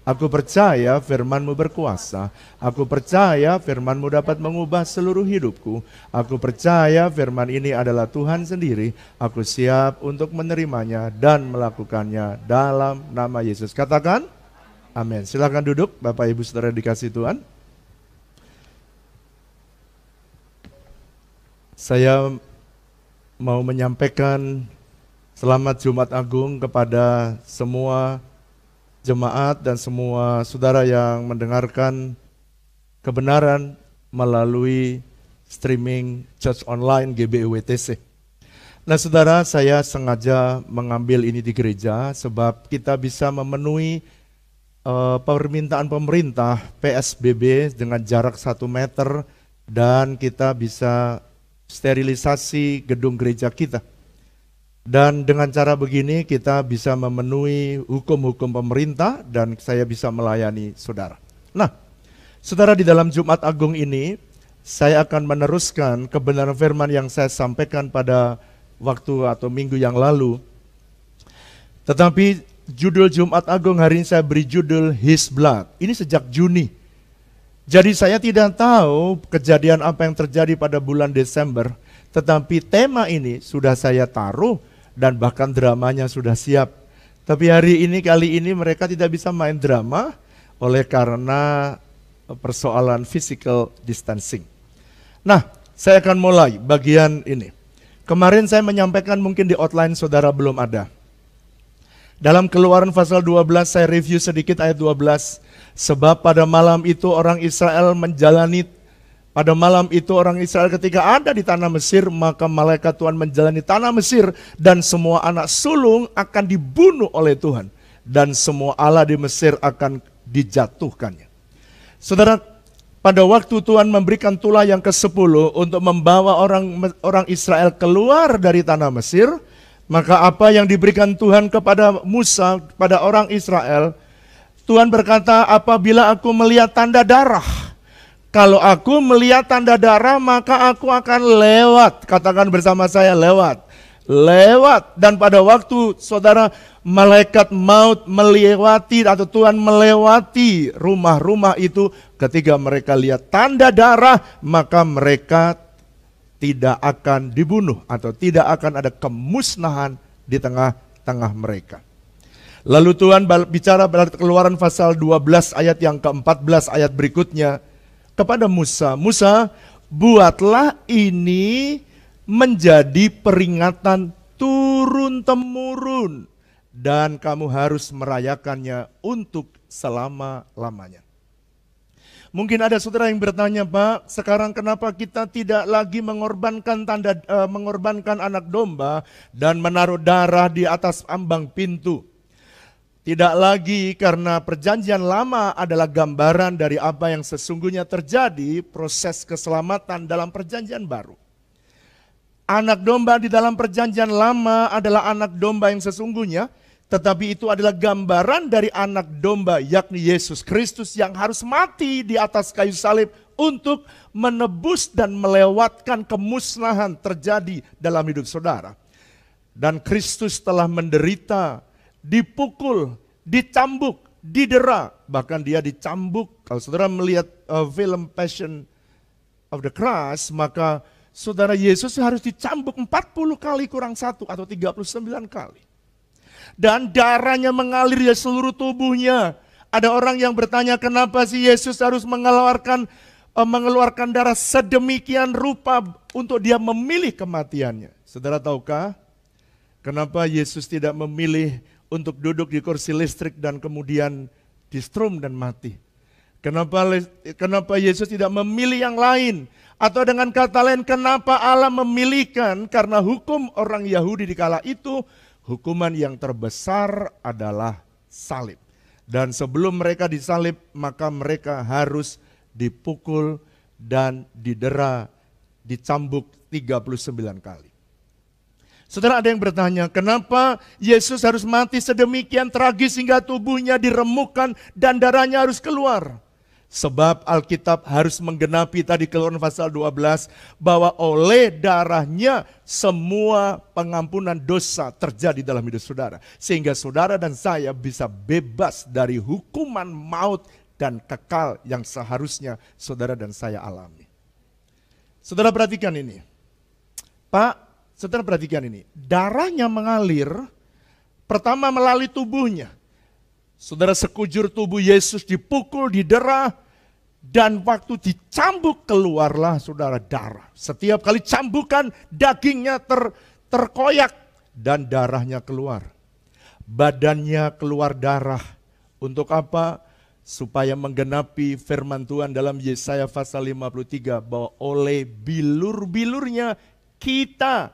Aku percaya firman-Mu berkuasa. Aku percaya firman-Mu dapat mengubah seluruh hidupku. Aku percaya firman ini adalah Tuhan sendiri. Aku siap untuk menerimanya dan melakukannya dalam nama Yesus. Katakan, amin. Silakan duduk, Bapak Ibu Saudara dikasih Tuhan. Saya mau menyampaikan selamat Jumat Agung kepada semua jemaat dan semua saudara yang mendengarkan kebenaran melalui streaming Church Online GBIWTC. Nah saudara, saya sengaja mengambil ini di gereja sebab kita bisa memenuhi permintaan pemerintah PSBB dengan jarak 1 meter dan kita bisa sterilisasi gedung gereja kita. Dan dengan cara begini kita bisa memenuhi hukum-hukum pemerintah dan saya bisa melayani saudara. Nah, saudara, di dalam Jumat Agung ini saya akan meneruskan kebenaran firman yang saya sampaikan pada waktu atau minggu yang lalu. Tetapi judul Jumat Agung hari ini saya beri judul His Blood. Ini sejak Juni. Jadi saya tidak tahu kejadian apa yang terjadi pada bulan Desember. Tetapi tema ini sudah saya taruh dan bahkan dramanya sudah siap. Tapi kali ini mereka tidak bisa main drama oleh karena persoalan physical distancing. Nah, saya akan mulai bagian ini. Kemarin saya menyampaikan mungkin di outline saudara belum ada. Dalam Keluaran pasal 12 saya review sedikit ayat 12. Sebab pada malam itu orang Israel ketika ada di tanah Mesir, maka malaikat Tuhan menjalani tanah Mesir dan semua anak sulung akan dibunuh oleh Tuhan. Dan semua Allah di Mesir akan dijatuhkannya. Saudara, pada waktu Tuhan memberikan tulah yang ke-10 untuk membawa orang Israel keluar dari tanah Mesir, maka apa yang diberikan Tuhan kepada Musa, pada orang Israel, Tuhan berkata, apabila aku melihat tanda darah, kalau aku melihat tanda darah, maka aku akan lewat. Katakan bersama saya, lewat. Lewat. Dan pada waktu saudara, malaikat maut melewati atau Tuhan melewati rumah-rumah itu, ketika mereka lihat tanda darah, maka mereka tidak akan dibunuh atau tidak akan ada kemusnahan di tengah-tengah mereka. Lalu Tuhan bicara pada Keluaran pasal 12 ayat yang ke-14 ayat berikutnya kepada Musa. Musa, buatlah ini menjadi peringatan turun-temurun dan kamu harus merayakannya untuk selama-lamanya. Mungkin ada saudara yang bertanya, Pak, sekarang kenapa kita tidak lagi mengorbankan anak domba dan menaruh darah di atas ambang pintu? Tidak lagi, karena perjanjian lama adalah gambaran dari apa yang sesungguhnya terjadi, proses keselamatan dalam perjanjian baru. Anak domba di dalam perjanjian lama adalah anak domba yang sesungguhnya, tetapi itu adalah gambaran dari anak domba, yakni Yesus Kristus yang harus mati di atas kayu salib untuk menebus dan melewatkan kemusnahan terjadi dalam hidup saudara. Dan Kristus telah menderita, dipukul, dicambuk, didera, bahkan dia dicambuk. Kalau saudara melihat film Passion of the Christ, maka saudara Yesus harus dicambuk 40 kali kurang 1 atau 39 kali. Dan darahnya mengalir di seluruh tubuhnya. Ada orang yang bertanya, kenapa sih Yesus harus mengeluarkan darah sedemikian rupa untuk dia memilih kematiannya? Saudara tahukah kenapa Yesus tidak memilih untuk duduk di kursi listrik dan kemudian distrum dan mati? Kenapa Yesus tidak memilih yang lain? Atau dengan kata lain, kenapa Allah memilihkan? Karena hukum orang Yahudi di kala itu, hukuman yang terbesar adalah salib. Dan sebelum mereka disalib, maka mereka harus dipukul dan didera, dicambuk 39 kali. Saudara, ada yang bertanya, kenapa Yesus harus mati sedemikian tragis hingga tubuhnya diremukkan dan darahnya harus keluar? Sebab Alkitab harus menggenapi tadi Keluaran pasal 12 bahwa oleh darahnya semua pengampunan dosa terjadi dalam hidup saudara. Sehingga saudara dan saya bisa bebas dari hukuman maut dan kekal yang seharusnya saudara dan saya alami. Saudara perhatikan ini. Pak, saudara perhatikan ini. Darahnya mengalir pertama melalui tubuhnya. Saudara, sekujur tubuh Yesus dipukul, didera, dan waktu dicambuk keluarlah saudara darah. Setiap kali cambukan dagingnya terkoyak dan darahnya keluar. Badannya keluar darah. Untuk apa? Supaya menggenapi firman Tuhan dalam Yesaya pasal 53 bahwa oleh bilur-bilurnya kita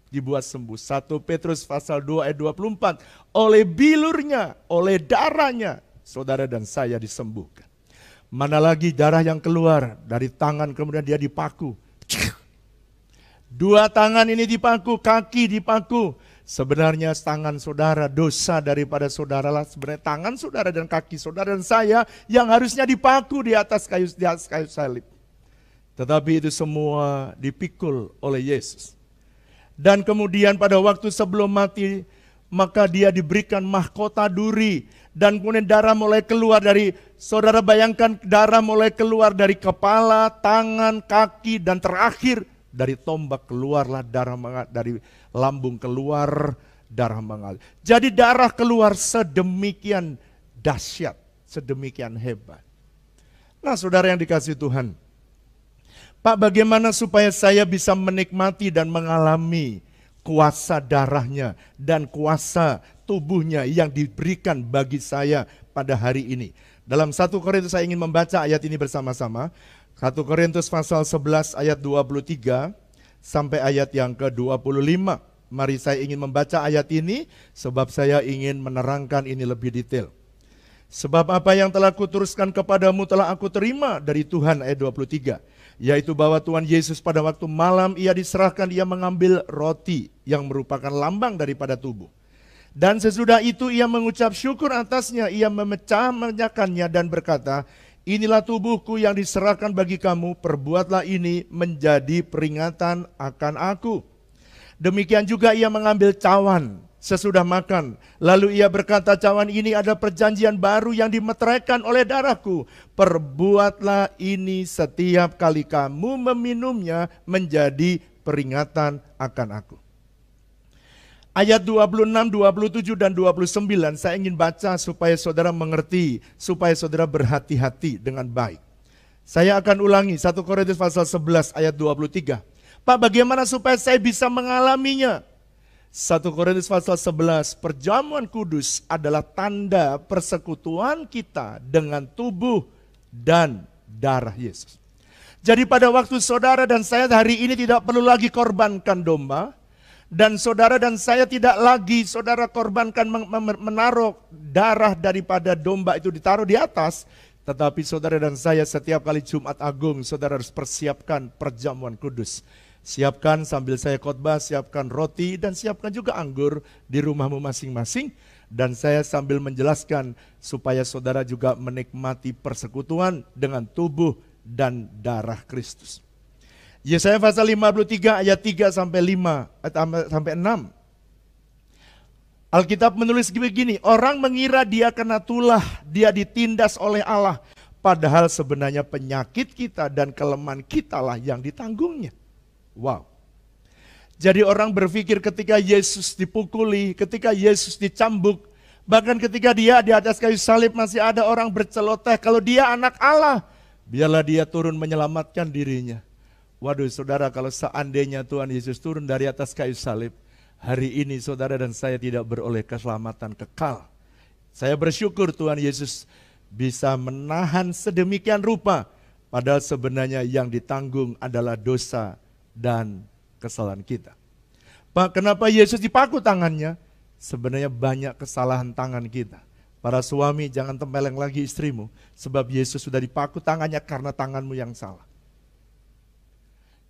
dibuat sembuh. 1 Petrus pasal 2 ayat 24. Oleh bilurnya, oleh darahnya, saudara dan saya disembuhkan. Mana lagi darah yang keluar dari tangan kemudian dia dipaku. Dua tangan ini dipaku, kaki dipaku. Sebenarnya tangan saudara, dosa daripada saudara lah. Sebenarnya tangan saudara dan kaki saudara dan saya yang harusnya dipaku di atas kayu salib. Tetapi itu semua dipikul oleh Yesus. Dan kemudian pada waktu sebelum mati, maka dia diberikan mahkota duri. Dan kemudian darah mulai keluar dari, saudara bayangkan darah mulai keluar dari kepala, tangan, kaki, dan terakhir dari tombak keluarlah darah mengalir, dari lambung keluar darah mengalir. Jadi darah keluar sedemikian dahsyat, sedemikian hebat. Nah saudara yang dikasihi Tuhan, Pak, bagaimana supaya saya bisa menikmati dan mengalami kuasa darahnya dan kuasa tubuhnya yang diberikan bagi saya pada hari ini. Dalam 1 Korintus saya ingin membaca ayat ini bersama-sama. 1 Korintus pasal 11 ayat 23 sampai ayat yang ke-25. Mari saya ingin membaca ayat ini sebab saya ingin menerangkan ini lebih detail. Sebab apa yang telah kuteruskan kepadamu telah aku terima dari Tuhan, ayat 23. Yaitu bahwa Tuhan Yesus pada waktu malam ia diserahkan, ia mengambil roti yang merupakan lambang daripada tubuh. Dan sesudah itu ia mengucap syukur atasnya, ia memecah-mecahkannya dan berkata, inilah tubuhku yang diserahkan bagi kamu, perbuatlah ini menjadi peringatan akan aku. Demikian juga ia mengambil cawan sesudah makan. Lalu ia berkata, cawan ini ada perjanjian baru yang dimeteraikan oleh darahku. Perbuatlah ini setiap kali kamu meminumnya menjadi peringatan akan aku. Ayat 26, 27, dan 29 saya ingin baca supaya saudara mengerti, supaya saudara berhati-hati dengan baik. Saya akan ulangi 1 Korintus pasal 11 ayat 23. Pak, bagaimana supaya saya bisa mengalaminya? 1 Korintus pasal 11, perjamuan kudus adalah tanda persekutuan kita dengan tubuh dan darah Yesus. Jadi pada waktu saudara dan saya hari ini tidak perlu lagi korbankan domba, dan saudara dan saya tidak lagi saudara korbankan menaruh darah daripada domba itu ditaruh di atas, tetapi saudara dan saya setiap kali Jumat Agung saudara harus persiapkan perjamuan kudus. Siapkan sambil saya khotbah, siapkan roti dan siapkan juga anggur di rumahmu masing-masing. Dan saya sambil menjelaskan supaya saudara juga menikmati persekutuan dengan tubuh dan darah Kristus. Yesaya pasal 53 ayat 3 sampai 6. Alkitab menulis begini, orang mengira dia kena tulah, dia ditindas oleh Allah. Padahal sebenarnya penyakit kita dan kelemahan kita lah yang ditanggungnya. Wow. Jadi orang berpikir ketika Yesus dipukuli, ketika Yesus dicambuk, bahkan ketika dia di atas kayu salib masih ada orang berceloteh, kalau dia anak Allah, biarlah dia turun menyelamatkan dirinya. Waduh saudara, kalau seandainya Tuhan Yesus turun dari atas kayu salib, hari ini saudara dan saya tidak beroleh keselamatan kekal. Saya bersyukur Tuhan Yesus bisa menahan sedemikian rupa, padahal sebenarnya yang ditanggung adalah dosa dan kesalahan kita. Pak, kenapa Yesus dipaku tangannya? Sebenarnya banyak kesalahan tangan kita. Para suami jangan tempeleng lagi istrimu, sebab Yesus sudah dipaku tangannya karena tanganmu yang salah.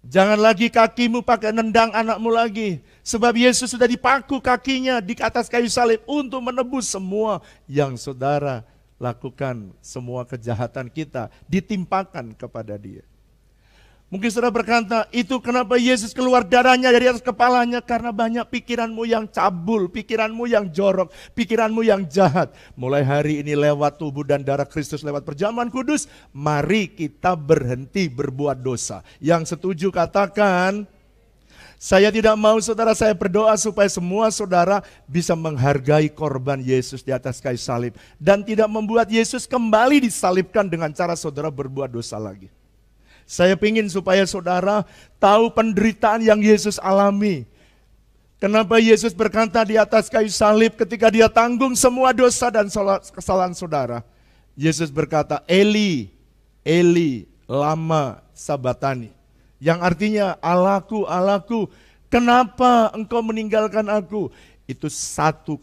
Jangan lagi kakimu pakai nendang anakmu lagi, sebab Yesus sudah dipaku kakinya di atas kayu salib untuk menebus semua yang saudara lakukan semua kejahatan kita, ditimpakan kepada dia. Mungkin saudara berkata, itu kenapa Yesus keluar darahnya dari atas kepalanya? Karena banyak pikiranmu yang cabul, pikiranmu yang jorok, pikiranmu yang jahat. Mulai hari ini lewat tubuh dan darah Kristus, lewat perjamuan kudus, mari kita berhenti berbuat dosa. Yang setuju katakan, saya tidak mau saudara, saya berdoa supaya semua saudara bisa menghargai korban Yesus di atas kayu salib. Dan tidak membuat Yesus kembali disalibkan dengan cara saudara berbuat dosa lagi. Saya ingin supaya saudara tahu penderitaan yang Yesus alami. Kenapa Yesus berkata di atas kayu salib ketika dia tanggung semua dosa dan kesalahan saudara. Yesus berkata, Eli, Eli, lama sabatani. Yang artinya, Allahku, Allahku, kenapa engkau meninggalkan aku? Itu satu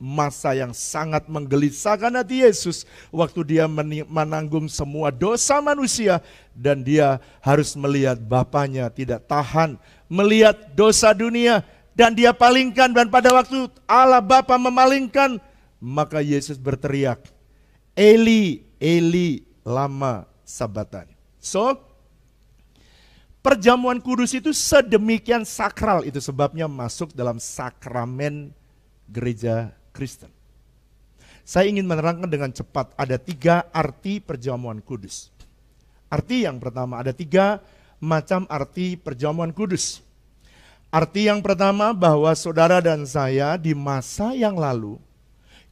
masa yang sangat menggelisahkan hati Yesus waktu dia menanggung semua dosa manusia dan dia harus melihat Bapanya tidak tahan melihat dosa dunia dan dia palingkan, dan pada waktu Allah Bapa memalingkan, maka Yesus berteriak, Eli, Eli, lama sabatani. So, perjamuan kudus itu sedemikian sakral, itu sebabnya masuk dalam sakramen gereja Kristen. Saya ingin menerangkan dengan cepat, ada 3 arti perjamuan kudus. Arti yang pertama, ada 3 macam arti perjamuan kudus. Arti yang pertama bahwa saudara dan saya di masa yang lalu,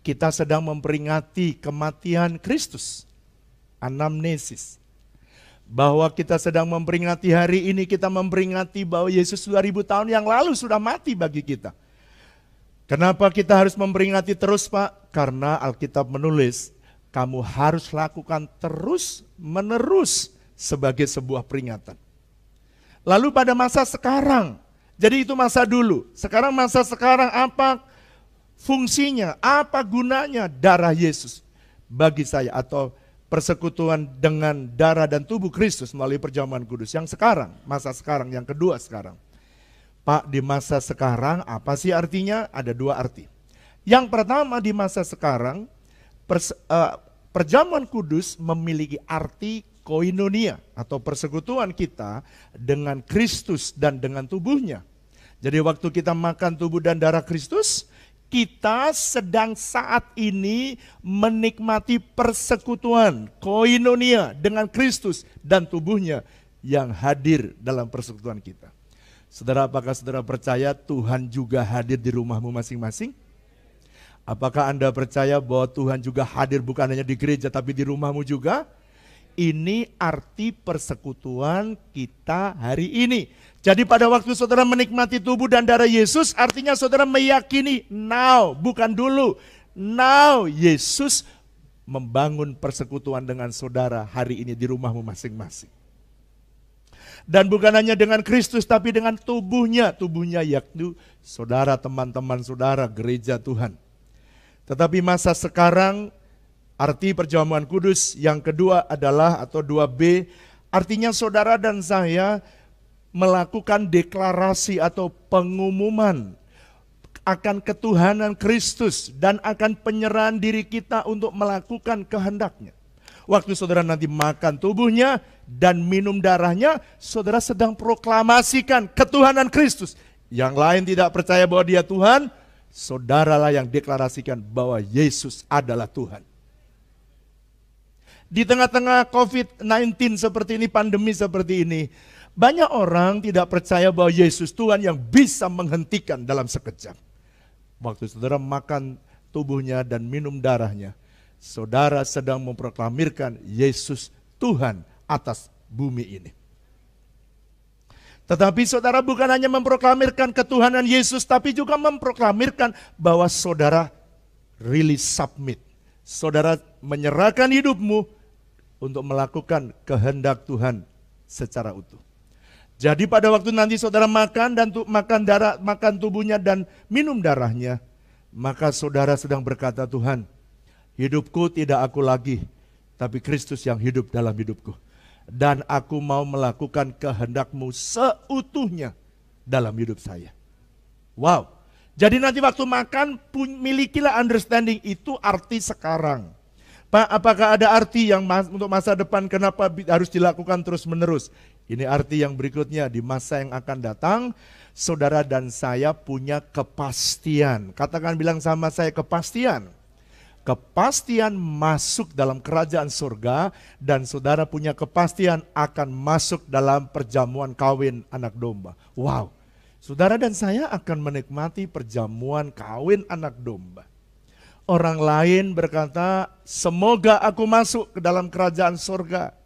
kita sedang memperingati kematian Kristus. Anamnesis. Bahwa kita sedang memperingati hari ini, kita memperingati bahwa Yesus 2000 tahun yang lalu sudah mati bagi kita. Kenapa kita harus memperingati terus, Pak? Karena Alkitab menulis, kamu harus lakukan terus menerus sebagai sebuah peringatan. Lalu pada masa sekarang, jadi itu masa dulu. Sekarang masa sekarang apa fungsinya, apa gunanya darah Yesus bagi saya atau persekutuan dengan darah dan tubuh Kristus melalui perjamuan kudus yang sekarang, masa sekarang, yang kedua sekarang. Pak, di masa sekarang apa sih artinya? Ada 2 arti. Yang pertama, di masa sekarang, perjamuan kudus memiliki arti koinonia atau persekutuan kita dengan Kristus dan dengan tubuhnya. Jadi waktu kita makan tubuh dan darah Kristus, kita sedang saat ini menikmati persekutuan koinonia dengan Kristus dan tubuhnya yang hadir dalam persekutuan kita. Saudara, apakah saudara percaya Tuhan juga hadir di rumahmu masing-masing? Apakah Anda percaya bahwa Tuhan juga hadir bukan hanya di gereja tapi di rumahmu juga? Ini arti persekutuan kita hari ini. Jadi pada waktu saudara menikmati tubuh dan darah Yesus, artinya saudara meyakini now, bukan dulu. Now Yesus membangun persekutuan dengan saudara hari ini di rumahmu masing-masing. Dan bukan hanya dengan Kristus tapi dengan tubuhnya yakni saudara, teman-teman saudara, gereja Tuhan. Tetapi masa sekarang arti perjamuan kudus yang kedua adalah atau 2B, artinya saudara dan saya melakukan deklarasi atau pengumuman akan ketuhanan Kristus dan akan penyerahan diri kita untuk melakukan kehendaknya. Waktu saudara nanti makan tubuhnya dan minum darahnya, saudara sedang proklamasikan ketuhanan Kristus. Yang lain tidak percaya bahwa dia Tuhan, saudaralah yang deklarasikan bahwa Yesus adalah Tuhan. Di tengah-tengah COVID-19 seperti ini, pandemi seperti ini, banyak orang tidak percaya bahwa Yesus Tuhan yang bisa menghentikan dalam sekejap. Waktu saudara makan tubuhnya dan minum darahnya, saudara sedang memproklamirkan Yesus Tuhan atas bumi ini. Tetapi saudara bukan hanya memproklamirkan ketuhanan Yesus, tapi juga memproklamirkan bahwa saudara really submit. Saudara menyerahkan hidupmu untuk melakukan kehendak Tuhan secara utuh. Jadi pada waktu nanti saudara makan dan makan tubuhnya dan minum darahnya, maka saudara sedang berkata, Tuhan, hidupku tidak aku lagi, tapi Kristus yang hidup dalam hidupku. Dan aku mau melakukan kehendak-Mu seutuhnya dalam hidup saya. Wow, Jadi nanti waktu makan, milikilah understanding, itu arti sekarang. Pak, apakah ada arti yang untuk masa depan kenapa harus dilakukan terus menerus? Ini arti yang berikutnya, di masa yang akan datang, saudara dan saya punya kepastian. Katakan, bilang sama saya, kepastian. Kepastian masuk dalam kerajaan surga, dan saudara punya kepastian akan masuk dalam perjamuan kawin anak domba. Wow, saudara dan saya akan menikmati perjamuan kawin anak domba. Orang lain berkata, semoga aku masuk ke dalam kerajaan surga.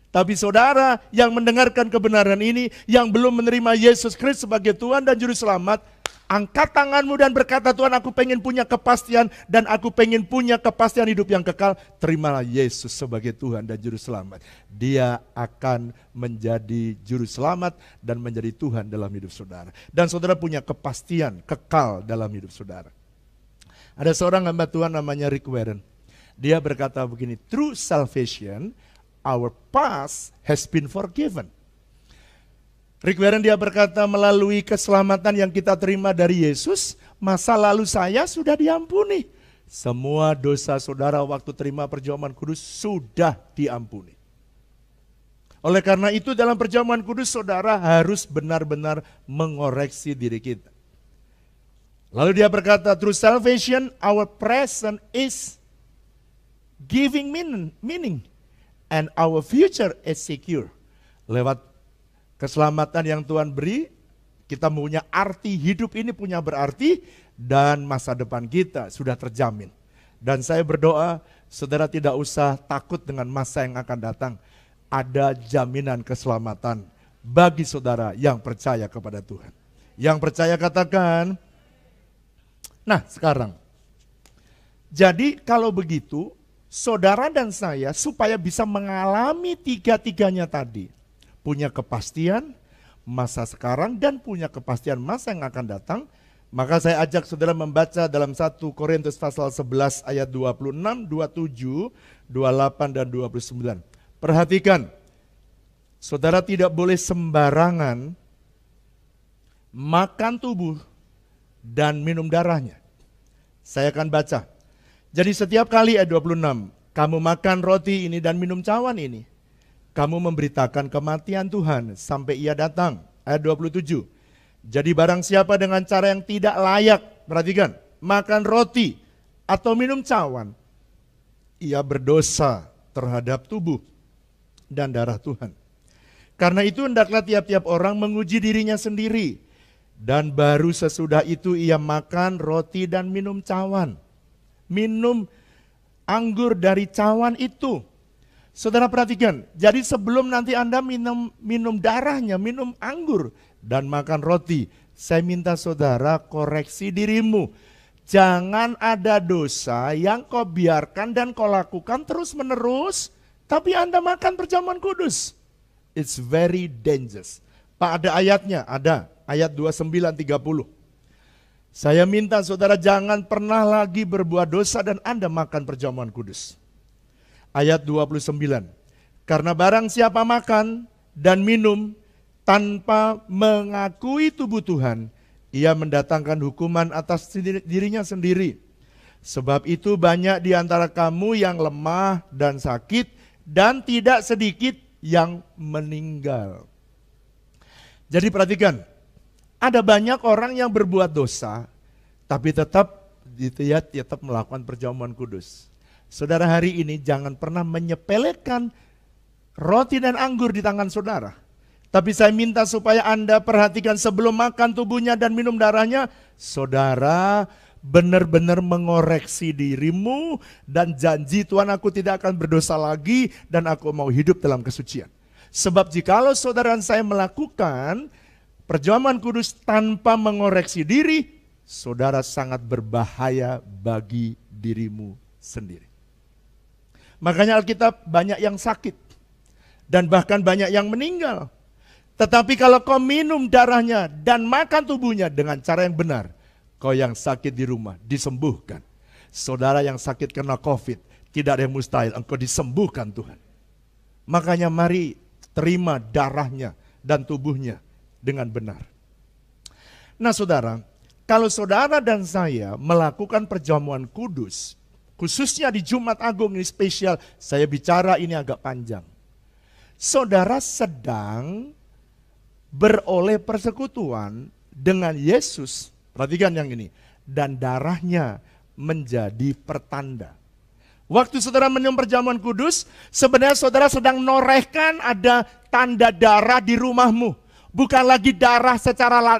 Tapi saudara yang mendengarkan kebenaran ini, yang belum menerima Yesus Kristus sebagai Tuhan dan Juru Selamat, angkat tanganmu dan berkata, Tuhan, aku pengen punya kepastian dan aku pengen punya kepastian hidup yang kekal. Terimalah Yesus sebagai Tuhan dan Juru Selamat. Dia akan menjadi Juru Selamat dan menjadi Tuhan dalam hidup saudara. Dan saudara punya kepastian kekal dalam hidup saudara. Ada seorang hamba Tuhan namanya Rick Warren. Dia berkata begini, through salvation, our past has been forgiven. Rick Warren dia berkata, melalui keselamatan yang kita terima dari Yesus, masa lalu saya sudah diampuni. Semua dosa saudara waktu terima perjamuan kudus sudah diampuni. Oleh karena itu dalam perjamuan kudus saudara harus benar-benar mengoreksi diri kita. Lalu dia berkata, through salvation our present is giving meaning and our future is secure. Lewat keselamatan yang Tuhan beri, kita punya arti, hidup ini punya berarti, dan masa depan kita sudah terjamin. Dan saya berdoa, saudara tidak usah takut dengan masa yang akan datang. Ada jaminan keselamatan bagi saudara yang percaya kepada Tuhan. Yang percaya katakan, nah sekarang, jadi kalau begitu, saudara dan saya supaya bisa mengalami tiga-tiganya tadi, punya kepastian masa sekarang dan punya kepastian masa yang akan datang, maka saya ajak saudara membaca dalam 1 Korintus pasal 11 ayat 26, 27, 28 dan 29. Perhatikan, saudara tidak boleh sembarangan makan tubuh dan minum darahnya. Saya akan baca. Jadi setiap kali ayat 26, kamu makan roti ini dan minum cawan ini, kamu memberitakan kematian Tuhan sampai ia datang. Ayat 27. Jadi barang siapa dengan cara yang tidak layak, perhatikan, makan roti atau minum cawan, ia berdosa terhadap tubuh dan darah Tuhan. Karena itu hendaklah tiap-tiap orang menguji dirinya sendiri, dan baru sesudah itu ia makan roti dan minum cawan. Minum anggur dari cawan itu. Saudara perhatikan, jadi sebelum nanti Anda minum darahnya, minum anggur dan makan roti, saya minta saudara koreksi dirimu. Jangan ada dosa yang kau biarkan dan kau lakukan terus menerus, tapi Anda makan perjamuan kudus. It's very dangerous. Pak, ada ayatnya? Ada. Ayat 29-30. Saya minta saudara jangan pernah lagi berbuat dosa dan Anda makan perjamuan kudus. Ayat 29. Karena barang siapa makan dan minum tanpa mengakui tubuh Tuhan, ia mendatangkan hukuman atas dirinya sendiri. Sebab itu banyak di antara kamu yang lemah dan sakit, dan tidak sedikit yang meninggal. Jadi perhatikan, ada banyak orang yang berbuat dosa, tapi tetap melakukan perjamuan kudus. Saudara, hari ini jangan pernah menyepelekan roti dan anggur di tangan saudara. Tapi saya minta supaya Anda perhatikan sebelum makan tubuhnya dan minum darahnya, saudara benar-benar mengoreksi dirimu dan janji, Tuhan, aku tidak akan berdosa lagi dan aku mau hidup dalam kesucian. Sebab jikalau saudara dan saya melakukan perjamuan kudus tanpa mengoreksi diri, saudara sangat berbahaya bagi dirimu sendiri. Makanya Alkitab banyak yang sakit dan bahkan banyak yang meninggal. Tetapi kalau kau minum darahnya dan makan tubuhnya dengan cara yang benar, kau yang sakit di rumah disembuhkan. Saudara yang sakit kena COVID, tidak ada yang mustahil, engkau disembuhkan Tuhan. Makanya mari terima darahnya dan tubuhnya dengan benar. Nah saudara, Kalau saudara dan saya melakukan perjamuan kudus, khususnya di Jumat Agung ini spesial, saya bicara ini agak panjang. Saudara sedang beroleh persekutuan dengan Yesus, perhatikan yang ini, dan darahnya menjadi pertanda. Waktu saudara minum perjamuan kudus, sebenarnya saudara sedang norehkan ada tanda darah di rumahmu. Bukan lagi darah secara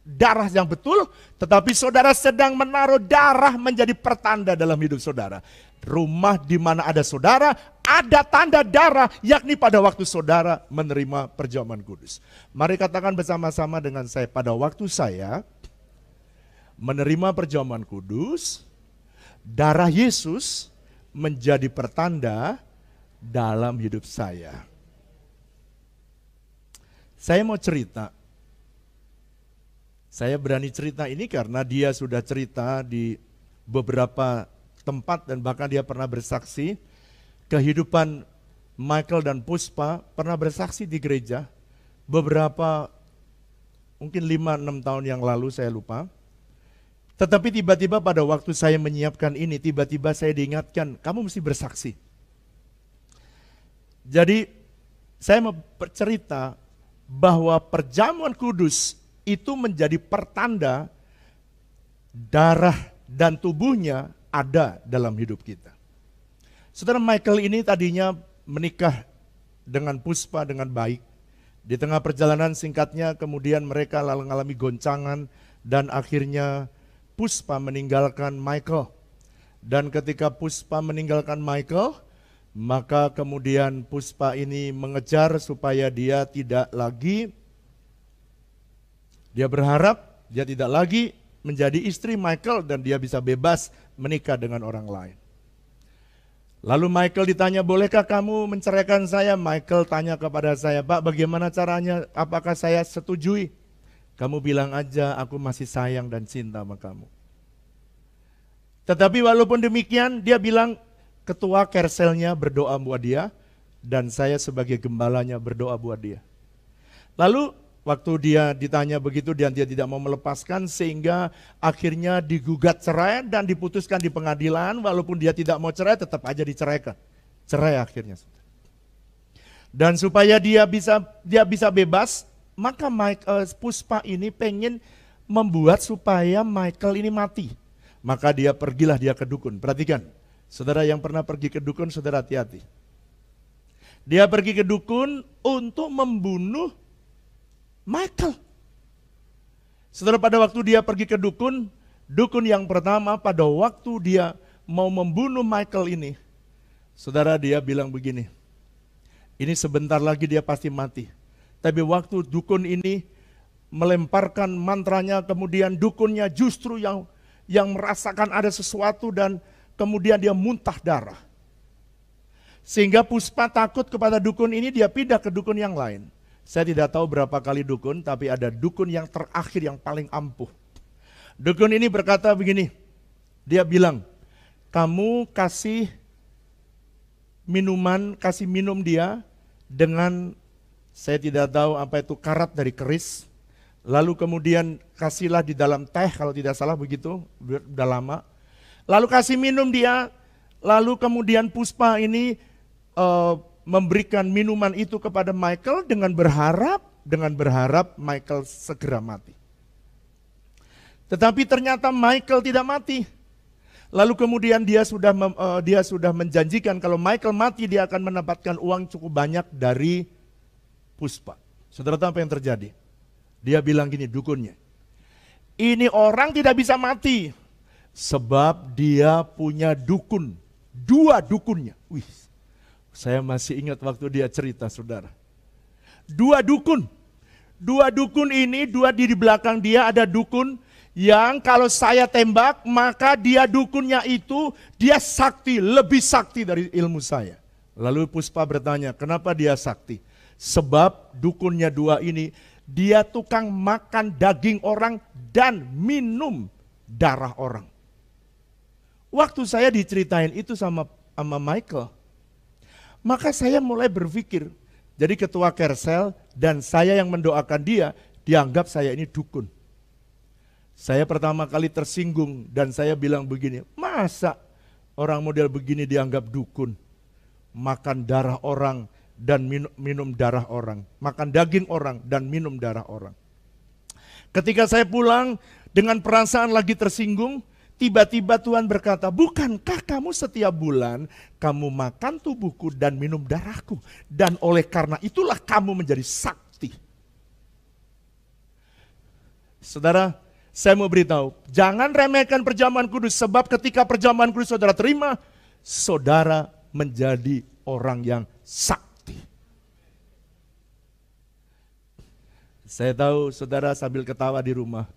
darah yang betul, tetapi saudara sedang menaruh darah menjadi pertanda dalam hidup saudara. Rumah di mana ada saudara, ada tanda darah, yakni pada waktu saudara menerima perjamuan kudus. Mari katakan bersama-sama dengan saya, pada waktu saya menerima perjamuan kudus, darah Yesus menjadi pertanda dalam hidup saya. Saya mau cerita. Saya berani cerita ini karena dia sudah cerita di beberapa tempat dan bahkan dia pernah bersaksi. Kehidupan Michael dan Puspa pernah bersaksi di gereja beberapa, mungkin 5-6 tahun yang lalu, saya lupa. Tetapi tiba-tiba pada waktu saya menyiapkan ini, tiba-tiba saya diingatkan, kamu mesti bersaksi. Jadi saya mau bercerita bahwa perjamuan kudus itu menjadi pertanda darah dan tubuhnya ada dalam hidup kita. Saudara, Michael ini tadinya menikah dengan Puspa dengan baik. Di tengah perjalanan singkatnya kemudian mereka lalu mengalami goncangan dan akhirnya Puspa meninggalkan Michael. Dan ketika Puspa meninggalkan Michael, maka kemudian Puspa ini mengejar supaya dia tidak lagi, dia berharap dia tidak lagi menjadi istri Michael dan dia bisa bebas menikah dengan orang lain. Lalu Michael ditanya, bolehkah kamu menceraikan saya? Michael tanya kepada saya, Pak, bagaimana caranya? Apakah saya setujui? Kamu bilang aja, aku masih sayang dan cinta sama kamu. Tetapi walaupun demikian, dia bilang, ketua kerselnya berdoa buat dia, dan saya sebagai gembalanya berdoa buat dia. Lalu waktu dia ditanya begitu dan dia tidak mau melepaskan, sehingga akhirnya digugat cerai dan diputuskan di pengadilan. Walaupun dia tidak mau cerai, tetap aja diceraikan. Cerai akhirnya. Dan supaya dia bisa bebas, maka Puspa ini pengen membuat supaya Michael ini mati. Maka pergilah dia ke dukun. Perhatikan, saudara yang pernah pergi ke dukun, saudara hati-hati. Dia pergi ke dukun untuk membunuh Michael. Saudara, pada waktu dia pergi ke dukun yang pertama pada waktu dia mau membunuh Michael ini, saudara, dia bilang begini, ini sebentar lagi dia pasti mati. Tapi waktu dukun ini melemparkan mantranya, kemudian dukunnya justru yang merasakan ada sesuatu dan kemudian dia muntah darah. Sehingga Puspa takut kepada dukun ini, dia pindah ke dukun yang lain. Saya tidak tahu berapa kali dukun, tapi ada dukun yang terakhir yang paling ampuh. Dukun ini berkata begini, dia bilang, kamu kasih minum dia dengan, saya tidak tahu apa itu, karat dari keris. Lalu kemudian kasihlah di dalam teh, kalau tidak salah begitu, udah lama. Lalu kasih minum dia, lalu kemudian Puspa ini memberikan minuman itu kepada Michael dengan berharap Michael segera mati. Tetapi ternyata Michael tidak mati. Lalu kemudian dia sudah menjanjikan kalau Michael mati dia akan mendapatkan uang cukup banyak dari Puspa. Saudara tahu apa yang terjadi? Dia bilang gini, dukunnya, ini orang tidak bisa mati sebab dia punya dukun, 2 dukunnya. Wih, saya masih ingat waktu dia cerita, saudara. 2 dukun. 2 dukun ini, 2 di belakang dia ada dukun yang kalau saya tembak, maka dia dukunnya itu, dia sakti, lebih sakti dari ilmu saya. Lalu Puspa bertanya, kenapa dia sakti? Sebab dukunnya 2 ini, dia tukang makan daging orang dan minum darah orang. Waktu saya diceritain itu sama Michael, maka saya mulai berpikir, jadi ketua Kersel dan saya yang mendoakan dia, dianggap saya ini dukun. Saya pertama kali tersinggung dan saya bilang begini, masa orang model begini dianggap dukun? Makan darah orang dan minum darah orang. Makan daging orang dan minum darah orang. Ketika saya pulang dengan perasaan lagi tersinggung, tiba-tiba Tuhan berkata, bukankah kamu setiap bulan kamu makan tubuhku dan minum darahku? Dan oleh karena itulah kamu menjadi sakti. Saudara, saya mau beritahu, jangan remehkan perjamuan kudus, sebab ketika perjamuan kudus saudara terima, saudara menjadi orang yang sakti. Saya tahu saudara sambil ketawa di rumah.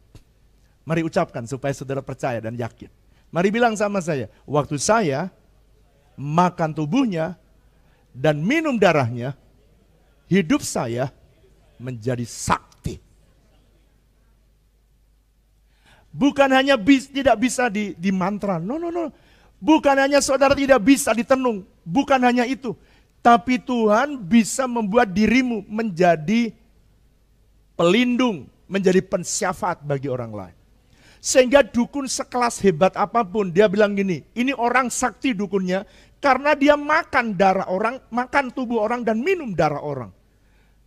Mari ucapkan supaya saudara percaya dan yakin. Mari bilang sama saya, waktu saya makan tubuhnya dan minum darahnya, hidup saya menjadi sakti. Bukan hanya tidak bisa di mantra, no. Bukan hanya saudara tidak bisa ditenung, bukan hanya itu. Tapi Tuhan bisa membuat dirimu menjadi pelindung, menjadi pensyafaat bagi orang lain. Sehingga dukun sekelas hebat apapun, dia bilang gini, ini orang sakti dukunnya, karena dia makan darah orang, makan tubuh orang dan minum darah orang.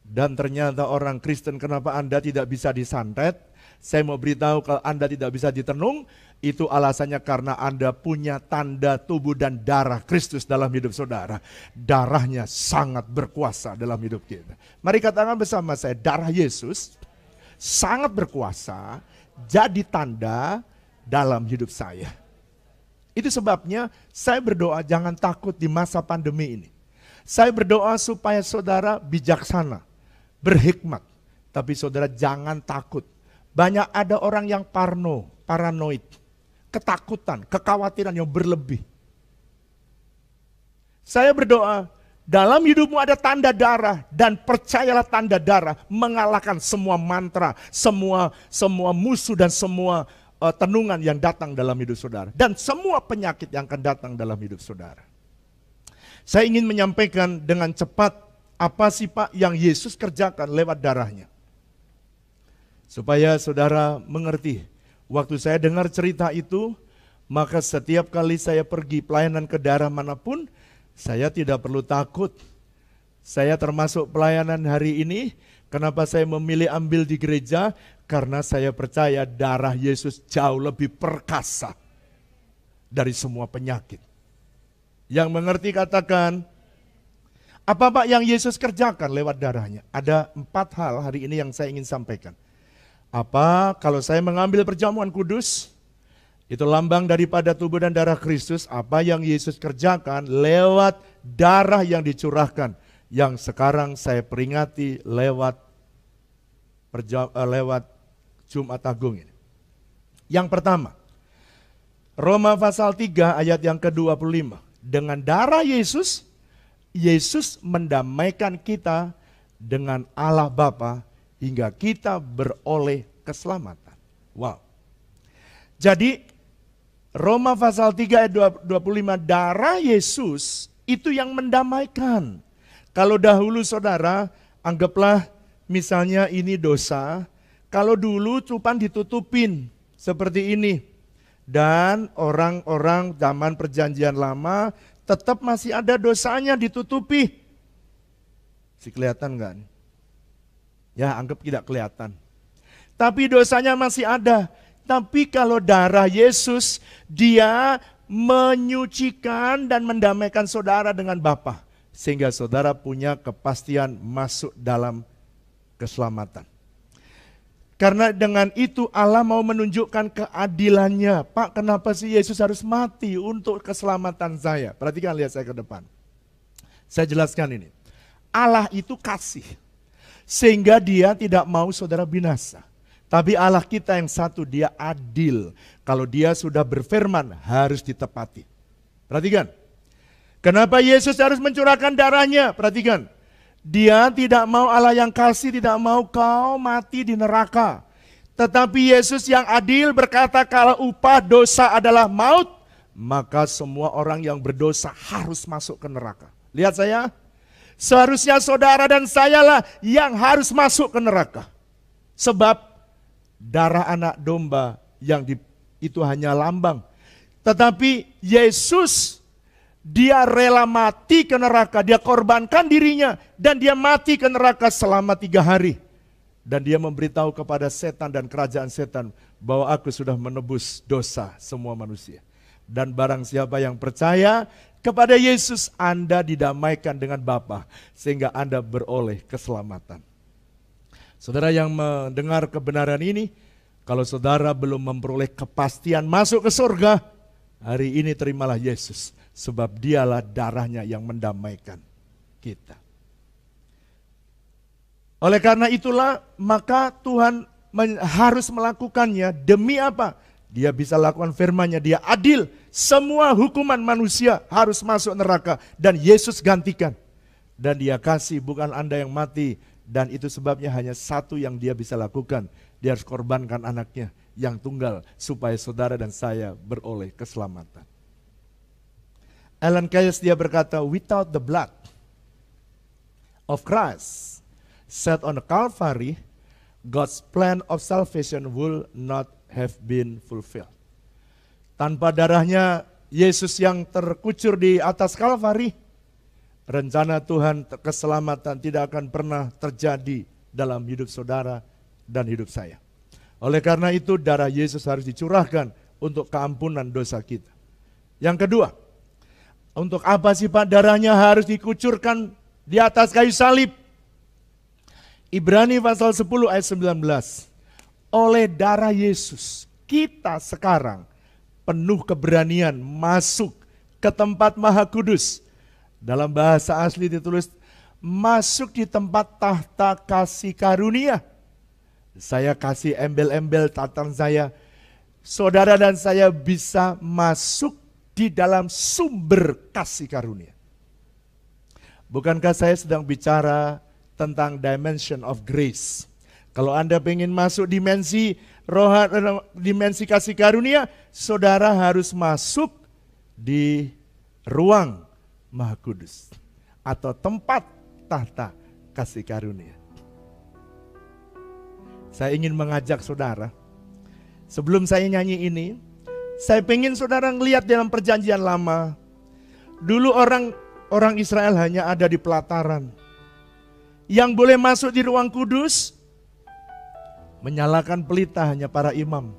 Dan ternyata orang Kristen, kenapa Anda tidak bisa disantet? Saya mau beritahu, kalau Anda tidak bisa ditenung, itu alasannya karena Anda punya tanda tubuh dan darah Kristus dalam hidup saudara. Darahnya sangat berkuasa dalam hidup kita. Mari katakan bersama saya, darah Yesus sangat berkuasa, jadi tanda dalam hidup saya. Itu sebabnya saya berdoa jangan takut di masa pandemi ini. Saya berdoa supaya saudara bijaksana, berhikmat. Tapi saudara jangan takut. Banyak ada orang yang paranoid, ketakutan, kekhawatiran yang berlebih. Saya berdoa, dalam hidupmu ada tanda darah dan percayalah tanda darah mengalahkan semua mantra, semua musuh dan semua tenungan yang datang dalam hidup saudara. Dan semua penyakit yang akan datang dalam hidup saudara. Saya ingin menyampaikan dengan cepat apa sih Pak yang Yesus kerjakan lewat darahnya. Supaya saudara mengerti, waktu saya dengar cerita itu, maka setiap kali saya pergi pelayanan ke daerah manapun, saya tidak perlu takut. Saya termasuk pelayanan hari ini, kenapa saya memilih ambil di gereja? Karena saya percaya darah Yesus jauh lebih perkasa dari semua penyakit. Yang mengerti katakan, apa Pak yang Yesus kerjakan lewat darahnya? Ada 4 hal hari ini yang saya ingin sampaikan. Apa kalau saya mengambil perjamuan kudus, itu lambang daripada tubuh dan darah Kristus, apa yang Yesus kerjakan lewat darah yang dicurahkan, yang sekarang saya peringati lewat Jumat Agung ini. Yang pertama, Roma pasal 3 ayat yang ke-25. Dengan darah Yesus, Yesus mendamaikan kita dengan Allah Bapa, hingga kita beroleh keselamatan. Wow. Jadi Roma pasal 3 ayat 25, darah Yesus itu yang mendamaikan. Kalau dahulu saudara, anggaplah misalnya ini dosa, kalau dulu cuma ditutupin seperti ini. Dan orang-orang zaman perjanjian lama tetap masih ada dosanya ditutupi. Si kelihatan kan? Ya anggap tidak kelihatan. Tapi dosanya masih ada. Tapi kalau darah Yesus, dia menyucikan dan mendamaikan saudara dengan Bapa. Sehingga saudara punya kepastian masuk dalam keselamatan. Karena dengan itu Allah mau menunjukkan keadilannya. Pak, kenapa sih Yesus harus mati untuk keselamatan saya? Perhatikan, lihat saya ke depan. Saya jelaskan ini. Allah itu kasih. Sehingga dia tidak mau saudara binasa. Tapi Allah kita yang satu, dia adil. Kalau dia sudah berfirman, harus ditepati. Perhatikan. Kenapa Yesus harus mencurahkan darahnya? Perhatikan. Dia tidak mau, Allah yang kasih tidak mau kau mati di neraka. Tetapi Yesus yang adil berkata, kalau upah dosa adalah maut, maka semua orang yang berdosa harus masuk ke neraka. Lihat saya. Seharusnya saudara dan sayalah yang harus masuk ke neraka. Sebab darah anak domba itu hanya lambang. Tetapi Yesus, dia rela mati ke neraka, dia korbankan dirinya dan dia mati ke neraka selama 3 hari. Dan dia memberitahu kepada setan dan kerajaan setan bahwa aku sudah menebus dosa semua manusia. Dan barang siapa yang percaya kepada Yesus, Anda didamaikan dengan Bapa sehingga Anda beroleh keselamatan. Saudara yang mendengar kebenaran ini, kalau saudara belum memperoleh kepastian masuk ke surga, hari ini terimalah Yesus, sebab dialah darahnya yang mendamaikan kita. Oleh karena itulah, maka Tuhan harus melakukannya. Demi apa? Dia bisa lakukan firman-Nya, dia adil. Semua hukuman manusia harus masuk neraka dan Yesus gantikan. Dan dia kasih, bukan Anda yang mati. Dan itu sebabnya hanya satu yang dia bisa lakukan. Dia harus korbankan anaknya yang tunggal supaya saudara dan saya beroleh keselamatan. Ellen Keyes dia berkata, without the blood of Christ set on the Calvary, God's plan of salvation will not have been fulfilled. Tanpa darahnya Yesus yang terkucur di atas Kalvari, rencana Tuhan keselamatan tidak akan pernah terjadi dalam hidup saudara dan hidup saya. Oleh karena itu darah Yesus harus dicurahkan untuk keampunan dosa kita. Yang kedua, untuk apa sih Pak darahnya harus dikucurkan di atas kayu salib? Ibrani pasal 10 ayat 19. Oleh darah Yesus, kita sekarang penuh keberanian masuk ke tempat Maha Kudus. Dalam bahasa asli ditulis, masuk di tempat tahta kasih karunia. Saya kasih embel-embel catatan saya. Saudara dan saya bisa masuk di dalam sumber kasih karunia. Bukankah saya sedang bicara tentang dimension of grace? Kalau Anda ingin masuk dimensi dimensi kasih karunia, saudara harus masuk di ruang Maha Kudus atau tempat tahta kasih karunia. Saya ingin mengajak saudara, sebelum saya nyanyi ini, saya ingin saudara ngelihat dalam perjanjian lama. Dulu orang Israel hanya ada di pelataran. Yang boleh masuk di ruang kudus, menyalakan pelita hanya para imam.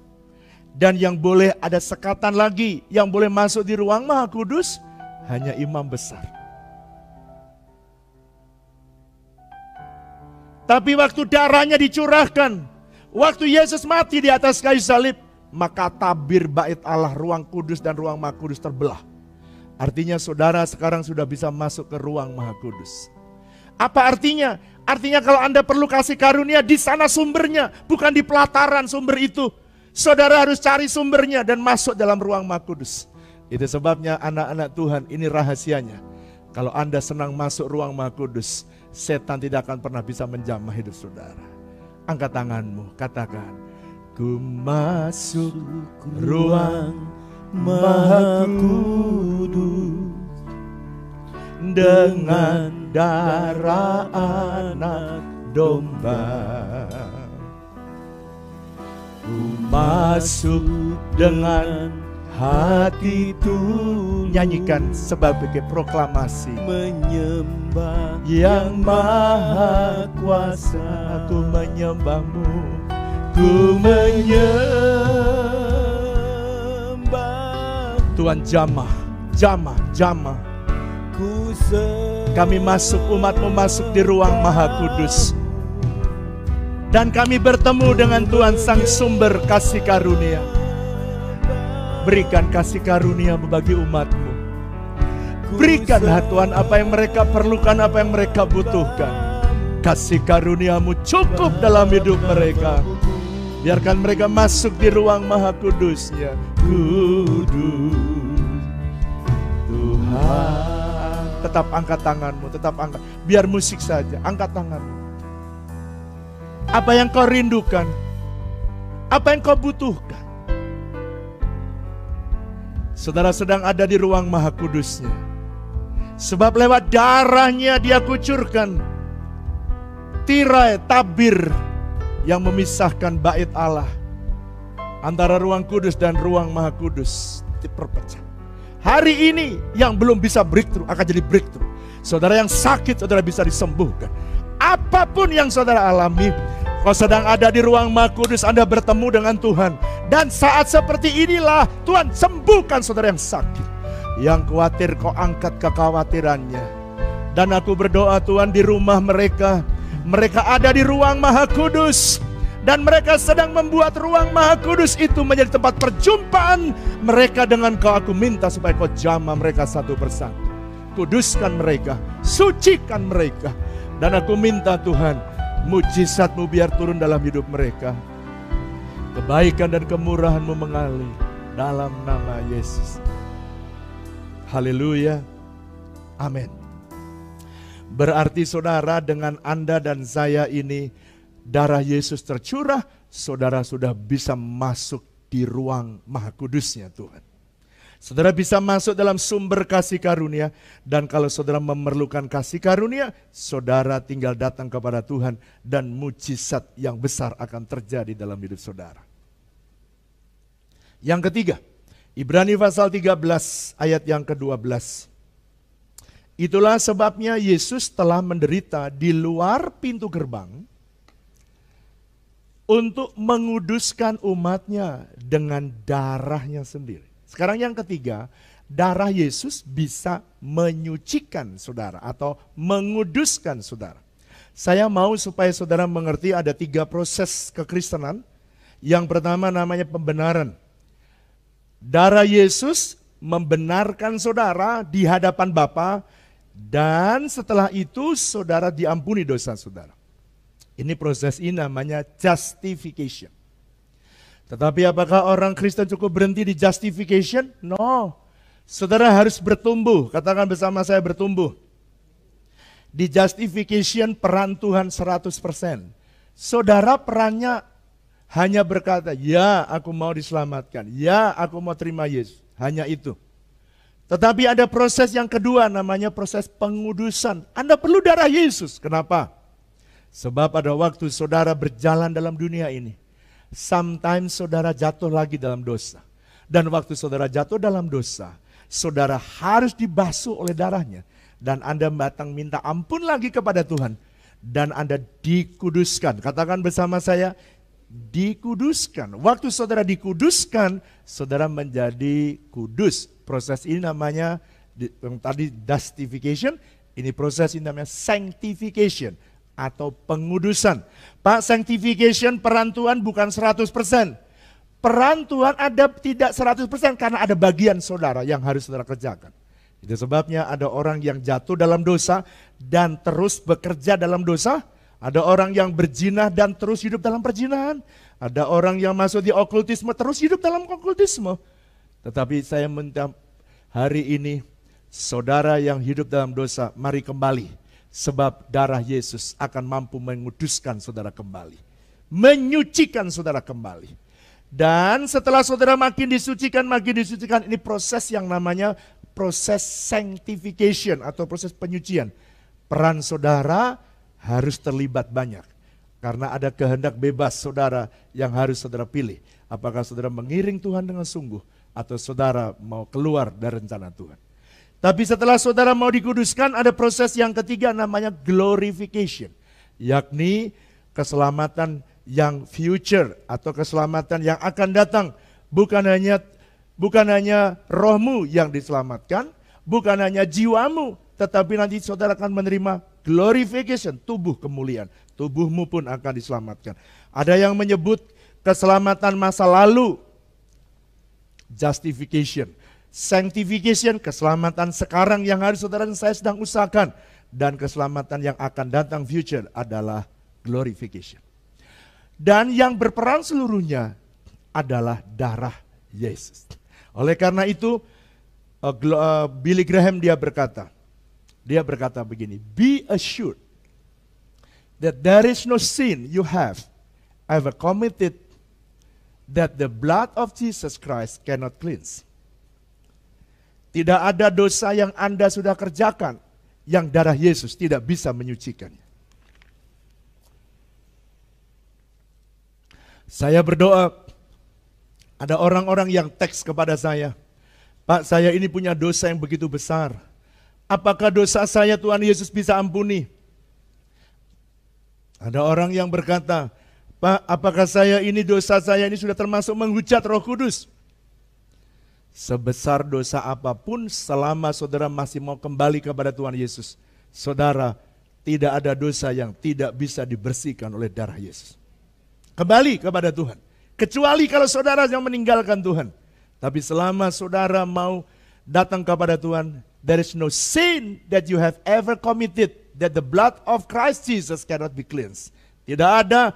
Dan yang boleh ada sekatan lagi, yang boleh masuk di ruang Maha Kudus, hanya imam besar. Tapi waktu darahnya dicurahkan, waktu Yesus mati di atas kayu salib, maka tabir bait Allah, ruang kudus dan ruang Maha Kudus terbelah. Artinya saudara sekarang sudah bisa masuk ke ruang Maha Kudus. Apa artinya? Artinya kalau Anda perlu kasih karunia, di sana sumbernya, bukan di pelataran sumber itu. Saudara harus cari sumbernya dan masuk dalam ruang Maha Kudus. Itu sebabnya anak-anak Tuhan, ini rahasianya. Kalau Anda senang masuk ruang Maha Kudus, setan tidak akan pernah bisa menjamah hidup saudara. Angkat tanganmu, katakan, ku masuk ruang Maha Kudus dengan darah anak domba. Ku masuk dengan hati tulus, nyanyikan sebagai proklamasi, menyembah yang maha kuasa. Aku menyembahmu, ku menyembah Tuhan. Jamah. Kami masuk, umatmu masuk di ruang Maha Kudus. Dan kami bertemu dengan Tuhan Sang Sumber kasih karunia. Berikan kasih karunia bagi umatmu. Berikanlah Tuhan apa yang mereka perlukan, apa yang mereka butuhkan. Kasih karuniamu cukup dalam hidup mereka. Biarkan mereka masuk di ruang Maha Kudusnya. Kudus Tuhan. Tetap angkat tanganmu, tetap angkat. Biar musik saja, angkat tanganmu. Apa yang kau rindukan? Apa yang kau butuhkan? Saudara sedang ada di ruang Maha Kudusnya. Sebab lewat darahnya dia kucurkan tirai, tabir yang memisahkan bait Allah antara ruang kudus dan ruang maha kudus diperpecah. Hari ini yang belum bisa breakthrough akan jadi breakthrough. Saudara yang sakit, saudara bisa disembuhkan. Apapun yang saudara alami, kau sedang ada di ruang maha kudus, Anda bertemu dengan Tuhan. Dan saat seperti inilah Tuhan sembuhkan saudara yang sakit. Yang khawatir, kau angkat kekhawatirannya. Dan aku berdoa Tuhan di rumah mereka, mereka ada di ruang maha kudus. Dan mereka sedang membuat ruang maha kudus itu menjadi tempat perjumpaan mereka dengan kau. Aku minta supaya kau jamah mereka satu persatu. Kuduskan mereka, sucikan mereka. Dan aku minta Tuhan, mujizat-Mu biar turun dalam hidup mereka. Kebaikan dan kemurahan-Mu mengalir dalam nama Yesus. Haleluya. Amin. Berarti saudara, dengan Anda dan saya ini darah Yesus tercurah, saudara sudah bisa masuk di ruang maha kudusnya Tuhan. Saudara bisa masuk dalam sumber kasih karunia. Dan kalau saudara memerlukan kasih karunia, saudara tinggal datang kepada Tuhan. Dan mujizat yang besar akan terjadi dalam hidup saudara. Yang ketiga, Ibrani pasal 13 ayat yang ke-12. Itulah sebabnya Yesus telah menderita di luar pintu gerbang untuk menguduskan umatnya dengan darahnya sendiri. Sekarang yang ketiga, darah Yesus bisa menyucikan saudara atau menguduskan saudara. Saya mau supaya saudara mengerti ada 3 proses kekristenan. Yang pertama namanya pembenaran. Darah Yesus membenarkan saudara di hadapan Bapa, dan setelah itu saudara diampuni dosa saudara. Ini proses ini namanya justification. Tetapi apakah orang Kristen cukup berhenti di justification? No. Saudara harus bertumbuh. Katakan bersama saya, bertumbuh. Di justification peran Tuhan 100%. Saudara perannya hanya berkata, ya aku mau diselamatkan. Ya aku mau terima Yesus. Hanya itu. Tetapi ada proses yang kedua namanya proses pengudusan. Anda perlu darah Yesus. Kenapa? Sebab pada waktu saudara berjalan dalam dunia ini, sometimes saudara jatuh lagi dalam dosa. Dan waktu saudara jatuh dalam dosa, saudara harus dibasuh oleh darahnya. Dan Anda datang minta ampun lagi kepada Tuhan. Dan Anda dikuduskan. Katakan bersama saya, dikuduskan. Waktu saudara dikuduskan, saudara menjadi kudus. Proses ini namanya, yang tadi justification, ini proses ini namanya sanctification atau pengudusan. Pak, sanctification peran Tuhan bukan 100%. Peran Tuhan ada tidak 100% karena ada bagian saudara yang harus saudara kerjakan. Itu sebabnya ada orang yang jatuh dalam dosa dan terus bekerja dalam dosa. Ada orang yang berzina dan terus hidup dalam perzinahan. Ada orang yang masuk di okultisme terus hidup dalam okultisme. Tetapi saya minta hari ini saudara yang hidup dalam dosa, mari kembali. Sebab darah Yesus akan mampu menguduskan saudara kembali. Menyucikan saudara kembali. Dan setelah saudara makin disucikan, ini proses yang namanya proses sanctification atau proses penyucian. Peran saudara harus terlibat banyak. Karena ada kehendak bebas saudara yang harus saudara pilih. Apakah saudara mengiring Tuhan dengan sungguh atau saudara mau keluar dari rencana Tuhan. Tapi setelah saudara mau dikuduskan, ada proses yang ketiga namanya glorification. Yakni keselamatan yang future atau keselamatan yang akan datang. Bukan hanya rohmu yang diselamatkan, bukan hanya jiwamu, tetapi nanti saudara akan menerima glorification, tubuh kemuliaan. Tubuhmu pun akan diselamatkan. Ada yang menyebut keselamatan masa lalu, justification. Sanctification, keselamatan sekarang yang harus saudara dan saya sedang usahakan. Dan keselamatan yang akan datang future adalah glorification. Dan yang berperan seluruhnya adalah darah Yesus. Oleh karena itu, Billy Graham dia berkata begini, be assured that there is no sin you have ever committed that the blood of Jesus Christ cannot cleanse. Tidak ada dosa yang Anda sudah kerjakan yang darah Yesus tidak bisa menyucikannya. Saya berdoa, ada orang-orang yang teks kepada saya, Pak, saya ini punya dosa yang begitu besar. Apakah dosa saya Tuhan Yesus bisa ampuni? Ada orang yang berkata, Pak, apakah dosa saya ini sudah termasuk menghujat Roh Kudus? Sebesar dosa apapun, selama saudara masih mau kembali kepada Tuhan Yesus, saudara, tidak ada dosa yang tidak bisa dibersihkan oleh darah Yesus. Kembali kepada Tuhan. Kecuali kalau saudara yang meninggalkan Tuhan. Tapi selama saudara mau datang kepada Tuhan, there is no sin that you have ever committed that the blood of Christ Jesus cannot be cleansed. Tidak ada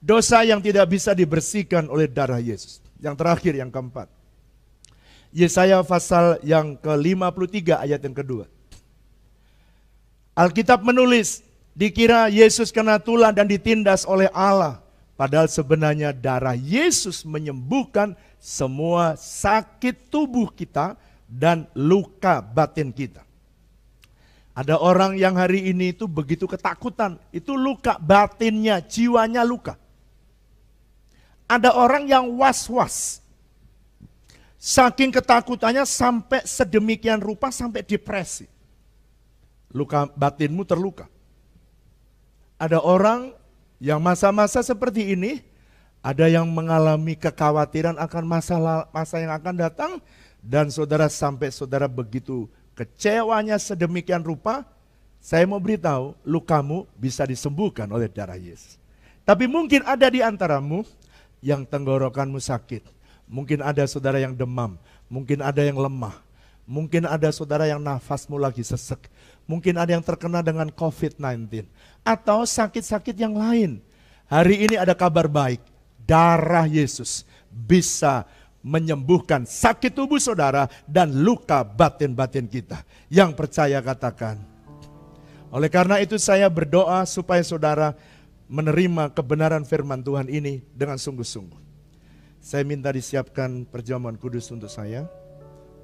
dosa yang tidak bisa dibersihkan oleh darah Yesus. Yang terakhir, yang keempat. Yesaya pasal yang ke-53 ayat yang kedua. Alkitab menulis, dikira Yesus kena tulah dan ditindas oleh Allah. Padahal sebenarnya darah Yesus menyembuhkan semua sakit tubuh kita dan luka batin kita. Ada orang yang hari ini itu begitu ketakutan, itu luka batinnya, jiwanya luka. Ada orang yang was-was, saking ketakutannya sampai sedemikian rupa sampai depresi. Luka batinmu terluka. Ada orang yang masa-masa seperti ini, ada yang mengalami kekhawatiran akan masa yang akan datang, dan saudara sampai saudara begitu kecewanya sedemikian rupa, saya mau beritahu, lukamu bisa disembuhkan oleh darah Yesus. Tapi mungkin ada di antaramu yang tenggorokanmu sakit, mungkin ada saudara yang demam, mungkin ada yang lemah, mungkin ada saudara yang nafasmu lagi sesek, mungkin ada yang terkena dengan COVID-19, atau sakit-sakit yang lain. Hari ini ada kabar baik, darah Yesus bisa menyembuhkan sakit tubuh saudara dan luka batin-batin kita. Yang percaya katakan. Oleh karena itu saya berdoa supaya saudara menerima kebenaran firman Tuhan ini dengan sungguh-sungguh. Saya minta disiapkan perjamuan kudus untuk saya,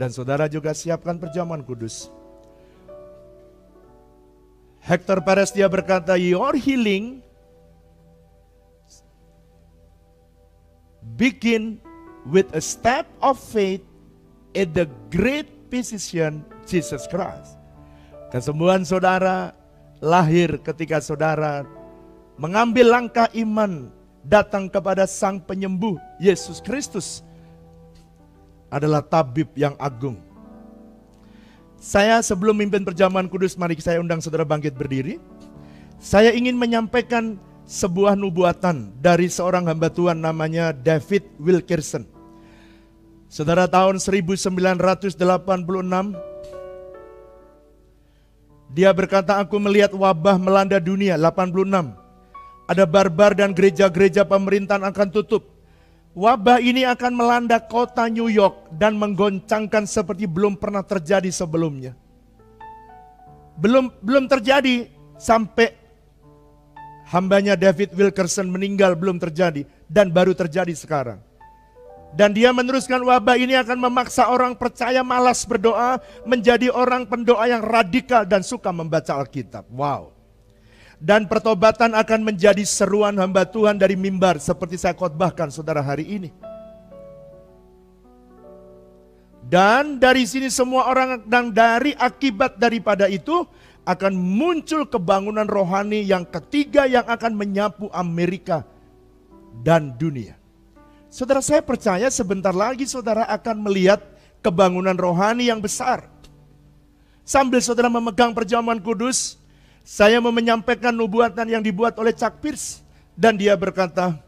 dan saudara juga siapkan perjamuan kudus. Hector Perez dia berkata, your healing begin with a step of faith in the great physician Jesus Christ. Kesembuhan saudara lahir ketika saudara mengambil langkah iman datang kepada Sang Penyembuh Yesus Kristus, adalah tabib yang agung. Saya sebelum mimpin perjamuan kudus, mari saya undang saudara bangkit berdiri. Saya ingin menyampaikan sebuah nubuatan dari seorang hamba Tuhan namanya David Wilkerson. Saudara, tahun 1986, dia berkata, aku melihat wabah melanda dunia. 86, ada barbar dan gereja-gereja pemerintahan akan tutup. Wabah ini akan melanda kota New York dan menggoncangkan seperti belum pernah terjadi sebelumnya. Belum terjadi sampai hambanya David Wilkerson meninggal, belum terjadi, dan baru terjadi sekarang. Dan dia meneruskan, wabah ini akan memaksa orang percaya malas berdoa menjadi orang pendoa yang radikal dan suka membaca Alkitab. Wow. Dan pertobatan akan menjadi seruan hamba Tuhan dari mimbar seperti saya khotbahkan saudara hari ini. Dan dari sini semua orang, dan dari akibat daripada itu akan muncul kebangunan rohani yang ketiga yang akan menyapu Amerika dan dunia. Saudara, saya percaya sebentar lagi saudara akan melihat kebangunan rohani yang besar. Sambil saudara memegang perjamuan kudus, saya mau menyampaikan nubuatan yang dibuat oleh Chuck Pierce. Dan dia berkata,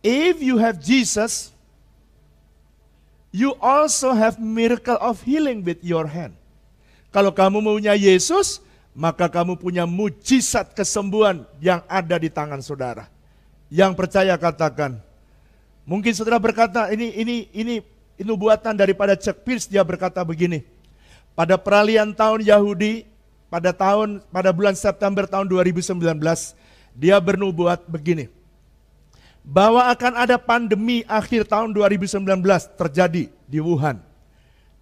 if you have Jesus, you also have miracle of healing with your hand. Kalau kamu punya Yesus, maka kamu punya mujizat kesembuhan yang ada di tangan saudara. Yang percaya katakan. Mungkin saudara berkata, ini nubuatan daripada Chuck Pierce. Dia berkata begini, pada peralihan tahun Yahudi, pada bulan September tahun 2019, dia bernubuat begini, bahwa akan ada pandemi akhir tahun 2019 terjadi di Wuhan.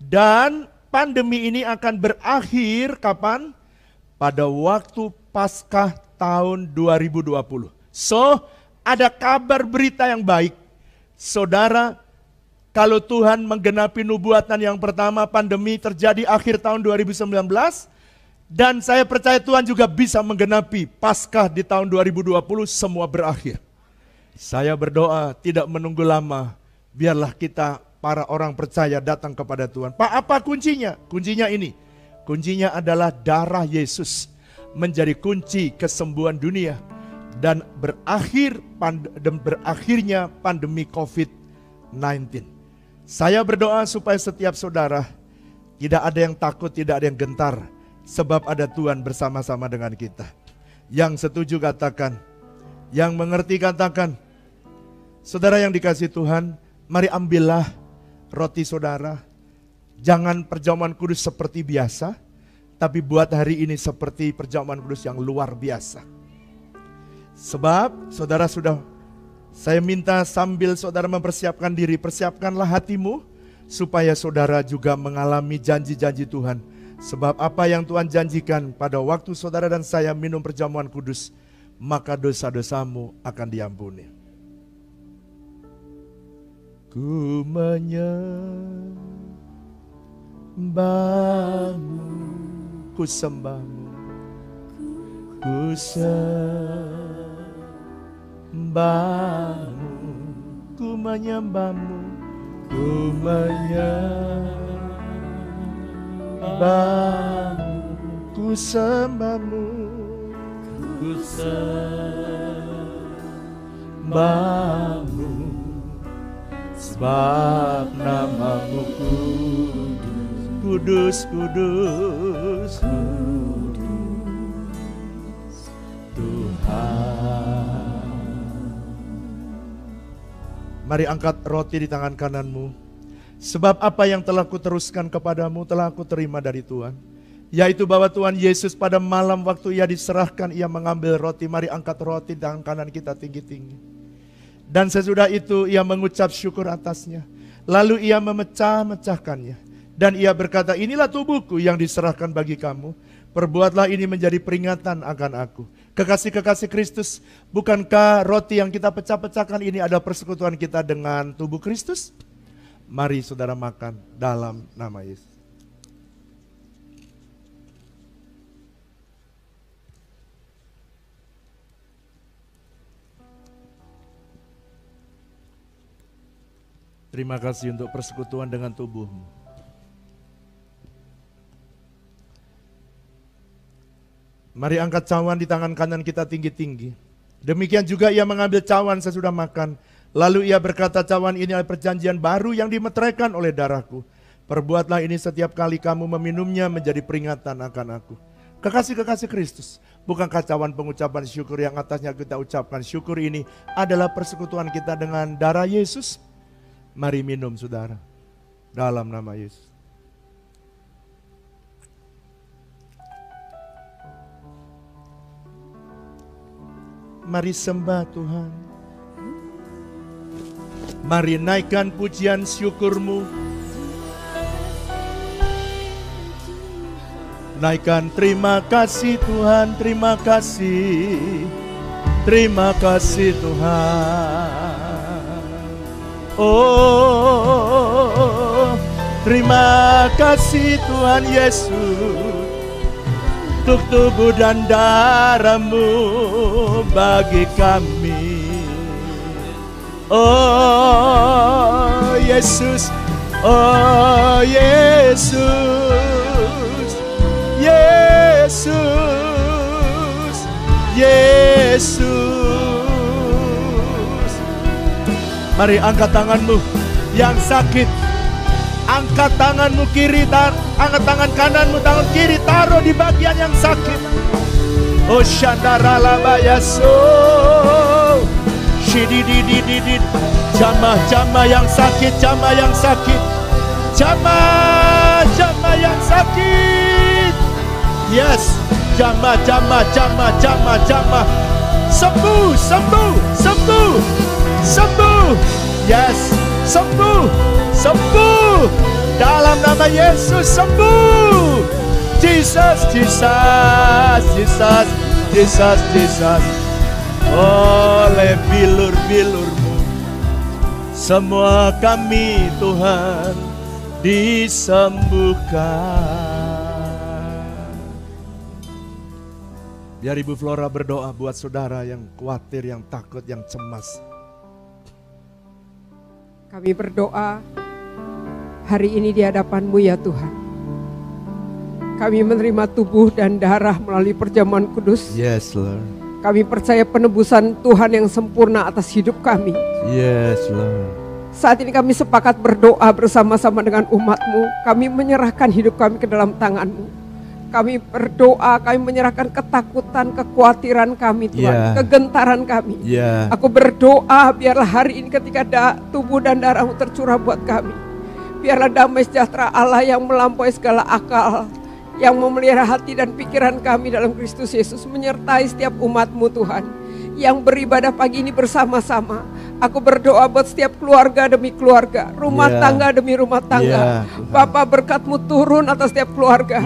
Dan pandemi ini akan berakhir kapan? Pada waktu Paskah tahun 2020. So, ada kabar berita yang baik. Saudara, kalau Tuhan menggenapi nubuatan yang pertama, pandemi terjadi akhir tahun 2019, dan saya percaya Tuhan juga bisa menggenapi Paskah di tahun 2020, semua berakhir. Saya berdoa tidak menunggu lama, biarlah kita para orang percaya datang kepada Tuhan. Pak, apa kuncinya? Kuncinya ini, kuncinya adalah darah Yesus menjadi kunci kesembuhan dunia dan berakhirnya pandemi COVID-19. Saya berdoa supaya setiap saudara tidak ada yang takut, tidak ada yang gentar, sebab ada Tuhan bersama-sama dengan kita. Yang setuju katakan, yang mengerti katakan. Saudara yang dikasihi Tuhan, mari ambillah roti saudara. Jangan perjamuan kudus seperti biasa, tapi buat hari ini seperti perjamuan kudus yang luar biasa. Sebab saudara saya minta sambil saudara mempersiapkan diri, persiapkanlah hatimu supaya saudara juga mengalami janji-janji Tuhan. Sebab apa yang Tuhan janjikan pada waktu saudara dan saya minum perjamuan kudus, maka dosa-dosamu akan diampuni. Ku menyembahmu, ku sembahmu, ku sembahmu, ku menyembahmu, ku menyembahmu, ku sembahmu, ku sembahmu, sebab namamu kudus, kudus, kudus, Tuhan. Mari angkat roti di tangan kananmu. Sebab apa yang telah kuteruskan kepadamu telah aku terima dari Tuhan. Yaitu bahwa Tuhan Yesus pada malam waktu ia diserahkan, ia mengambil roti. Mari angkat roti di tangan kanan kita tinggi-tinggi. Dan sesudah itu ia mengucap syukur atasnya. Lalu ia memecah-mecahkannya. Dan ia berkata, inilah tubuhku yang diserahkan bagi kamu. Perbuatlah ini menjadi peringatan akan aku. Kekasih-kekasih Kristus, bukankah roti yang kita pecah-pecahkan ini adalah persekutuan kita dengan tubuh Kristus? Mari saudara makan dalam nama Yesus. Terima kasih untuk persekutuan dengan tubuhmu. Mari angkat cawan di tangan kanan kita tinggi-tinggi. Demikian juga ia mengambil cawan sesudah makan. Lalu ia berkata, cawan ini adalah perjanjian baru yang dimeteraikan oleh darahku. Perbuatlah ini setiap kali kamu meminumnya menjadi peringatan akan aku. Kekasih-kekasih Kristus, bukankah cawan pengucapan syukur yang atasnya kita ucapkan syukur ini adalah persekutuan kita dengan darah Yesus? Mari minum saudara, dalam nama Yesus. Mari sembah Tuhan. Mari naikkan pujian syukurmu. Naikkan terima kasih Tuhan, terima kasih. Terima kasih Tuhan. Oh, terima kasih Tuhan Yesus untuk tubuh dan darah-Mu bagi kami. Oh Yesus, oh Yesus, Yesus, Yesus. Mari angkat tanganmu yang sakit. Angkat tanganmu kiri, angkat tangan kananmu, tangan kiri taruh di bagian yang sakit. Oh shandaralabayaso. Shidididididid. Jamah-jamah yang sakit, jamah yang sakit. Jamah-jamah yang sakit. Yes, jamah-jamah. Sembuh, sembuh, sembuh. Sembuh, yes, sembuh, sembuh, dalam nama Yesus sembuh. Jesus, Jesus, Jesus, Jesus, Jesus. oleh bilur-bilur-Mu. Semua kami Tuhan disembuhkan. Biar Ibu Flora berdoa buat saudara yang khawatir, yang takut, yang cemas. Kami berdoa hari ini di hadapan-Mu ya Tuhan. Kami menerima tubuh dan darah melalui perjamuan kudus. Yes, Lord. Kami percaya penebusan Tuhan yang sempurna atas hidup kami. Yes, Lord. Saat ini kami sepakat berdoa bersama-sama dengan umat-Mu. Kami menyerahkan hidup kami ke dalam tangan-Mu. Kami berdoa, kami menyerahkan ketakutan, kekhawatiran kami Tuhan, kegentaran kami. Aku berdoa biarlah hari ini ketika tubuh dan darah-Mu tercurah buat kami. Biarlah damai sejahtera Allah yang melampaui segala akal, yang memelihara hati dan pikiran kami dalam Kristus Yesus menyertai setiap umat-Mu Tuhan yang beribadah pagi ini bersama-sama. Aku berdoa buat setiap keluarga demi keluarga, rumah tangga demi rumah tangga. Bapa, berkat-Mu turun atas setiap keluarga.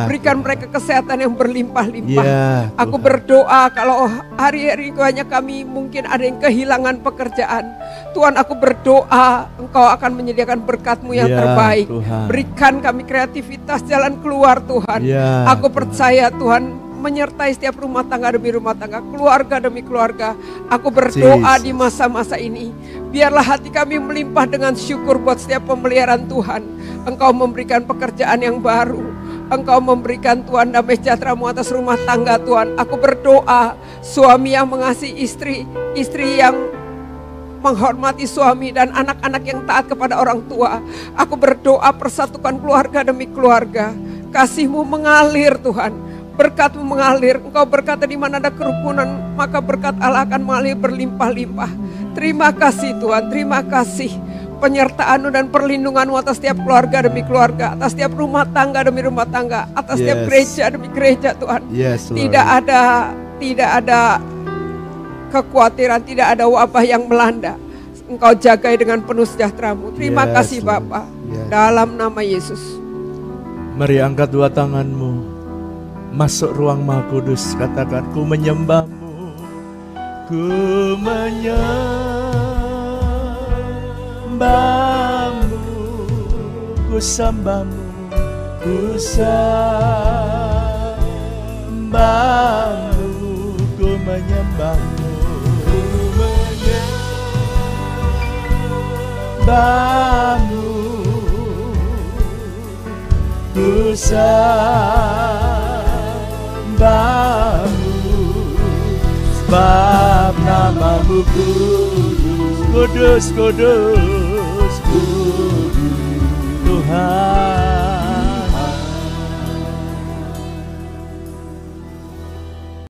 Berikan mereka kesehatan yang berlimpah-limpah. Aku berdoa kalau hari-hari banyak kami mungkin ada yang kehilangan pekerjaan. Tuhan, aku berdoa Engkau akan menyediakan berkat-Mu yang terbaik. Tuhan. Berikan kami kreativitas jalan keluar Tuhan. Aku percaya Tuhan menyertai setiap rumah tangga demi rumah tangga, keluarga demi keluarga. Aku berdoa di masa-masa ini, biarlah hati kami melimpah dengan syukur buat setiap pemeliharaan Tuhan. Engkau memberikan pekerjaan yang baru, Engkau memberikan Tuhan damai sejahtera-Mu atas rumah tangga Tuhan. Aku berdoa suami yang mengasihi istri, istri yang menghormati suami, dan anak-anak yang taat kepada orang tua. Aku berdoa persatukan keluarga demi keluarga. Kasih-Mu mengalir Tuhan, berkat-Mu mengalir. Engkau berkata di mana ada kerukunan, maka berkat Allah akan mengalir berlimpah-limpah. Terima kasih Tuhan, terima kasih penyertaan-Mu dan perlindungan-Mu atas setiap keluarga demi keluarga, atas setiap rumah tangga demi rumah tangga, atas setiap gereja demi gereja Tuhan. Tidak ada kekhawatiran, tidak ada wabah yang melanda. Engkau jagai dengan penuh sejahtera-Mu. Terima kasih Bapa. Dalam nama Yesus. Mari angkat dua tanganmu, masuk ruang Maha Kudus, katakan, ku menyembah-Mu, ku menyembah-Mu, ku sembah-Mu, ku sembah-Mu, ku menyembah-Mu, ku menyembah-Mu, ku sembah-Mu, sebab nama-Mu kudus, kudus, kudus, kudus, Tuhan.